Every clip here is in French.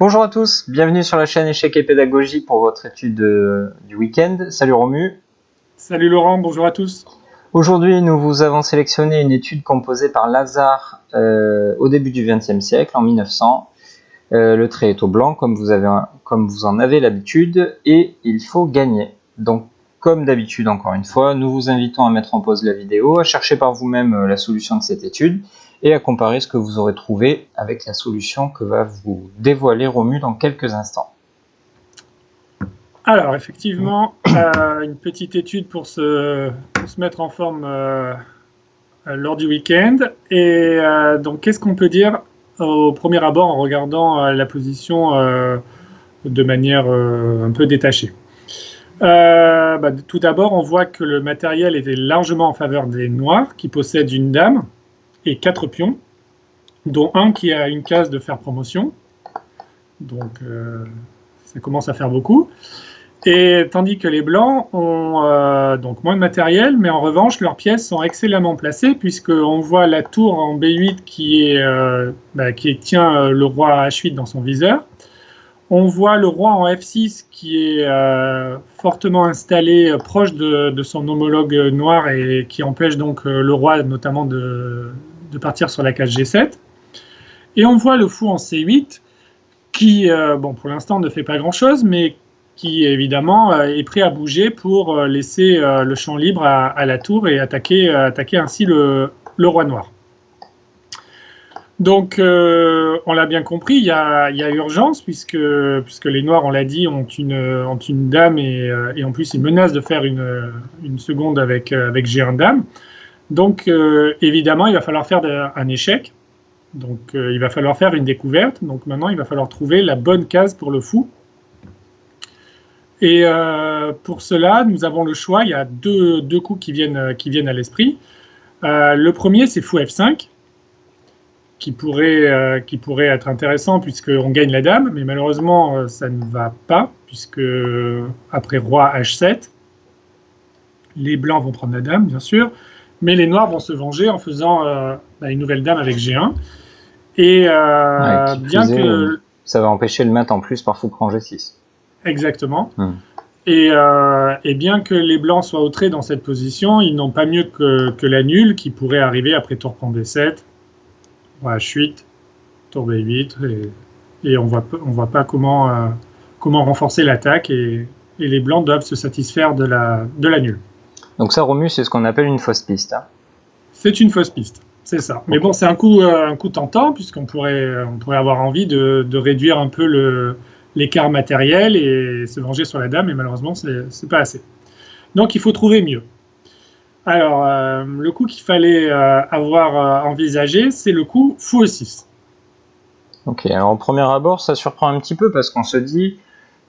Bonjour à tous, bienvenue sur la chaîne Échecs et Pédagogie pour votre étude du week-end. Salut Romu. Salut Laurent, bonjour à tous. Aujourd'hui, nous vous avons sélectionné une étude composée par Lazare au début du XXe siècle, en 1900. Le trait est au blanc, comme vous en avez l'habitude, et il faut gagner. Donc, comme d'habitude, encore une fois, nous vous invitons à mettre en pause la vidéo, à chercher par vous-même la solution de cette étude, et à comparer ce que vous aurez trouvé avec la solution que va vous dévoiler Romu dans quelques instants. Alors, effectivement, une petite étude pour se mettre en forme lors du week-end. Et donc, qu'est-ce qu'on peut dire au premier abord en regardant la position de manière un peu détachée? Tout d'abord, on voit que le matériel était largement en faveur des noirs, qui possèdent une dame et 4 pions, dont un qui a une case de faire promotion. Donc, ça commence à faire beaucoup. Et tandis que les blancs ont donc moins de matériel, mais en revanche, leurs pièces sont excellemment placées, puisqu'on voit la tour en B8 qui tient le roi H8 dans son viseur. On voit le roi en F6 qui est fortement installé proche de son homologue noir et qui empêche donc le roi notamment de partir sur la case G7. Et on voit le fou en C8 qui, pour l'instant ne fait pas grand-chose, mais qui évidemment est prêt à bouger pour laisser le champ libre à la tour et attaquer ainsi le roi noir. Donc, on l'a bien compris, il y a urgence, puisque les noirs, on l'a dit, ont une dame et en plus ils menacent de faire une seconde avec G1 dame. Donc, évidemment, il va falloir faire un échec. Donc, il va falloir faire une découverte. Donc, maintenant, il va falloir trouver la bonne case pour le fou. Et pour cela, nous avons le choix. Il y a deux coups qui viennent à l'esprit. Le premier, c'est fou F5. Qui pourrait être intéressant puisqu'on gagne la dame, mais malheureusement ça ne va pas, puisque après roi H7, les blancs vont prendre la dame, bien sûr, mais les noirs vont se venger en faisant une nouvelle dame avec G1. Et bien que... Ça va empêcher le mat en plus par fou prend G6. Exactement. Et bien que les blancs soient outrés dans cette position, ils n'ont pas mieux que la nulle qui pourrait arriver après tour prend B7, roi H8, tour B8, et on voit pas comment renforcer l'attaque, et les blancs doivent se satisfaire de la nulle. Donc ça, Romu, c'est ce qu'on appelle une fausse piste. Hein. C'est une fausse piste, c'est ça. Okay. Mais bon, c'est un coup tentant, puisqu'on pourrait avoir envie de réduire un peu l'écart matériel et se venger sur la dame, et malheureusement, c'est pas assez. Donc il faut trouver mieux. Alors, le coup qu'il fallait avoir envisagé, c'est le coup fou E6. Ok, alors au premier abord, ça surprend un petit peu parce qu'on se dit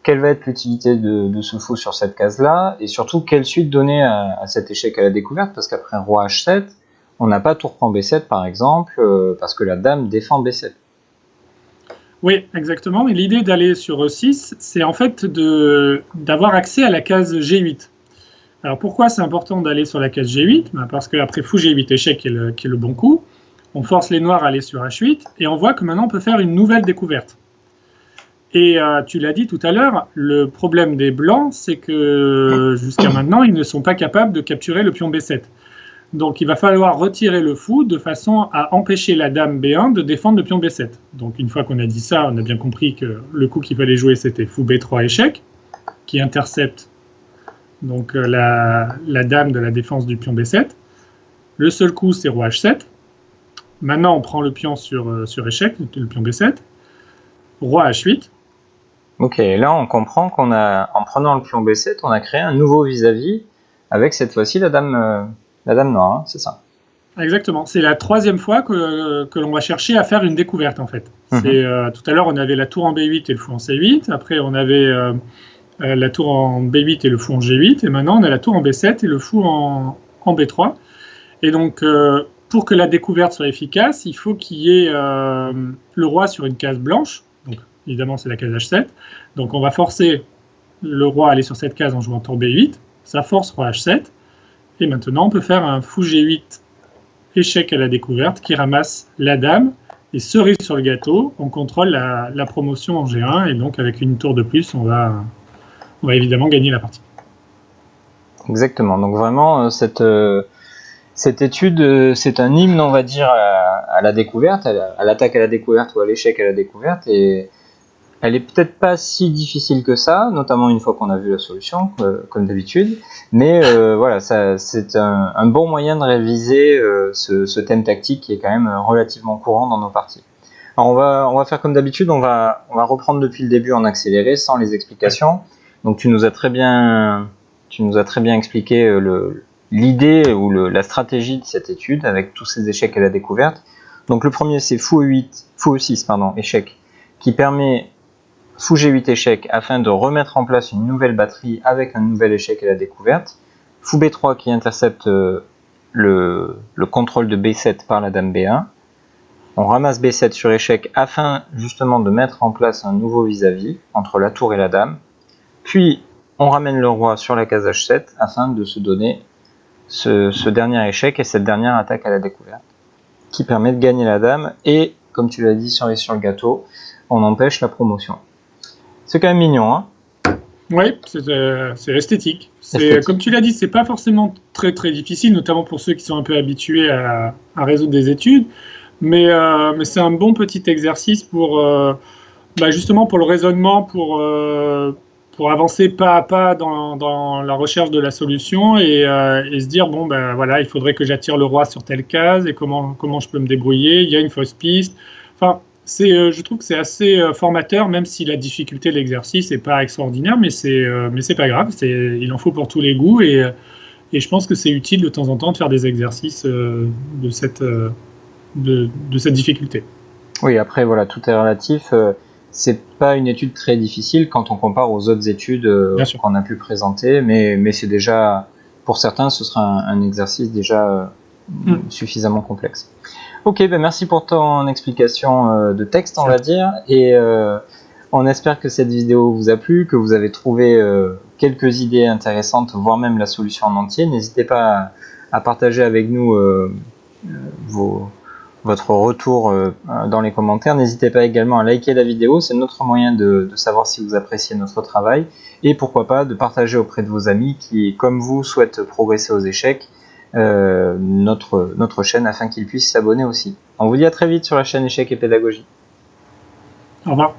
quelle va être l'utilité de ce fou sur cette case-là, et surtout quelle suite donner à cet échec à la découverte, parce qu'après roi H7, on n'a pas tour prend B7 par exemple, parce que la dame défend B7. Oui, exactement, mais l'idée d'aller sur E6, c'est en fait d'avoir accès à la case G8. Alors pourquoi c'est important d'aller sur la case G8 ? Parce qu'après fou G8 échec qui est le bon coup, on force les noirs à aller sur H8 et on voit que maintenant on peut faire une nouvelle découverte. Et tu l'as dit tout à l'heure, le problème des blancs, c'est que jusqu'à maintenant ils ne sont pas capables de capturer le pion B7. Donc il va falloir retirer le fou de façon à empêcher la dame B1 de défendre le pion B7. Donc une fois qu'on a dit ça, on a bien compris que le coup qu'il fallait jouer c'était fou B3 échec, qui intercepte donc la dame de la défense du pion B7. Le seul coup, c'est roi H7. Maintenant, on prend le pion sur échec, le pion B7. Roi H8. Ok, là on comprend en prenant le pion B7, on a créé un nouveau vis-à-vis avec cette fois-ci la dame noire, hein, c'est ça. Exactement, c'est la troisième fois que l'on va chercher à faire une découverte en fait. Tout à l'heure, on avait la tour en B8 et le fou en C8. Après, on avait... la tour en B8 et le fou en G8, et maintenant on a la tour en B7 et le fou en B3. Et donc, pour que la découverte soit efficace, il faut qu'il y ait le roi sur une case blanche, donc évidemment c'est la case H7, donc on va forcer le roi à aller sur cette case en jouant tour B8, ça force roi H7, et maintenant on peut faire un fou G8 échec à la découverte qui ramasse la dame Et cerise sur le gâteau, on contrôle la promotion en G1, et donc avec une tour de plus, on va évidemment gagner la partie. Exactement. Donc vraiment, cette étude, c'est un hymne, on va dire, à la découverte, à l'attaque à la découverte ou à l'échec à la découverte. Et elle est peut-être pas si difficile que ça, notamment une fois qu'on a vu la solution, comme d'habitude. Mais voilà, c'est un bon moyen de réviser ce thème tactique qui est quand même relativement courant dans nos parties. Alors on va faire comme d'habitude, on va reprendre depuis le début en accéléré, sans les explications. Donc tu nous as très bien expliqué l'idée ou la stratégie de cette étude avec tous ces échecs à la découverte. Donc le premier c'est fou E6 échec, qui permet fou G8 échec afin de remettre en place une nouvelle batterie avec un nouvel échec à la découverte. Fou B3 qui intercepte le contrôle de B7 par la dame B1. On ramasse B7 sur échec afin justement de mettre en place un nouveau vis-à-vis entre la tour et la dame. Puis on ramène le roi sur la case H7 afin de se donner ce dernier échec et cette dernière attaque à la découverte qui permet de gagner la dame et, comme tu l'as dit, cerise sur le gâteau, on empêche la promotion. C'est quand même mignon, hein? Oui, c'est esthétique. Comme tu l'as dit, c'est pas forcément très très difficile, notamment pour ceux qui sont un peu habitués à résoudre des études, mais c'est un bon petit exercice pour justement pour le raisonnement, pour avancer pas à pas dans la recherche de la solution et se dire bon voilà, il faudrait que j'attire le roi sur telle case et comment je peux me débrouiller. Il y a une fausse piste. Enfin, je trouve que c'est assez formateur, même si la difficulté de l'exercice n'est pas extraordinaire, mais c'est pas grave. Il en faut pour tous les goûts et je pense que c'est utile de temps en temps de faire des exercices de cette difficulté. Oui, après voilà, tout est relatif. C'est pas une étude très difficile quand on compare aux autres études qu'on a pu présenter, mais c'est déjà, pour certains, ce sera un exercice déjà suffisamment complexe. Ok, ben merci pour ton explication de texte, on va dire, et on espère que cette vidéo vous a plu, que vous avez trouvé quelques idées intéressantes, voire même la solution en entier. N'hésitez pas à partager avec nous votre retour dans les commentaires. N'hésitez pas également à liker la vidéo, c'est notre moyen de savoir si vous appréciez notre travail, et pourquoi pas de partager auprès de vos amis qui, comme vous, souhaitent progresser aux échecs, notre chaîne afin qu'ils puissent s'abonner aussi. On vous dit à très vite sur la chaîne Échecs et Pédagogie. Au revoir.